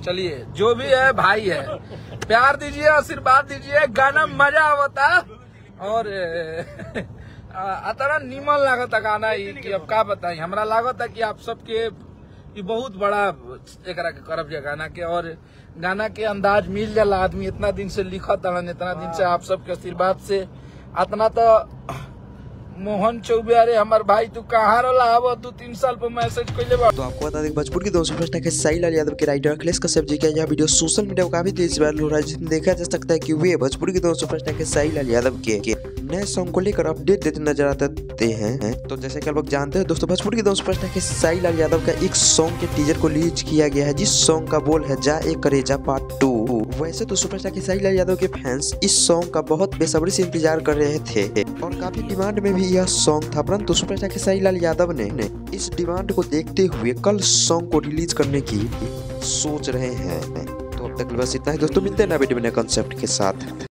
चलिए जो भी है भाई है, प्यार दीजिए, आशीर्वाद दीजिए, गाना मजा आवता और अतरा नीमन लागता गाना ही कि अब का बताई। हमरा लागता कि आप सबके ये बहुत बड़ा एकरा के करब जे गाना के, और गाना के अंदाज मिल जाला। आदमी इतना दिन से लिखत हन, इतना दिन से आप सबके आशीर्वाद से इतना तो मोहन चौबे, अरे हमार भाई तू कहाँ रहा? अब 2-3 साल पर मैसेज कैले बा। तो आपको बता दें भोजपुर की 2 सुपरस्टार के साई लाल यादव के राइटर अखिलेश कश्यप जी का यह वीडियो सोशल मीडिया पर काफी तेज वायरल हो रहा है, जिसमें देखा जा सकता है कि वे भोजपुर की 2 सुपरस्टार के साई लाल यादव के नए सॉन्ग को लेकर अपडेट देते नजर आते हैं। तो जैसे कि आप लोग जानते हैं दोस्तों, भोजपुर की 2 सुपरस्टार के साई लाल यादव का एक सॉन्ग के टीजर को रिलीज किया गया है, जिस सॉन्ग का बोल है जा एक करेजा पार्ट 2। वैसे तो सुपरस्टार के साई लाल यादव के फैंस इस सॉन्ग का बहुत बेसब्री से इंतजार कर रहे थे और काफी डिमांड में भी यह सॉन्ग था, परंतु सुपरस्टार के साई लाल यादव ने इस डिमांड को देखते हुए कल सॉन्ग को रिलीज करने की सोच रहे हैं। तो अब तक बस इतना ही दोस्तों, मिलते हैं नए वीडियो में नए कॉन्सेप्ट के साथ।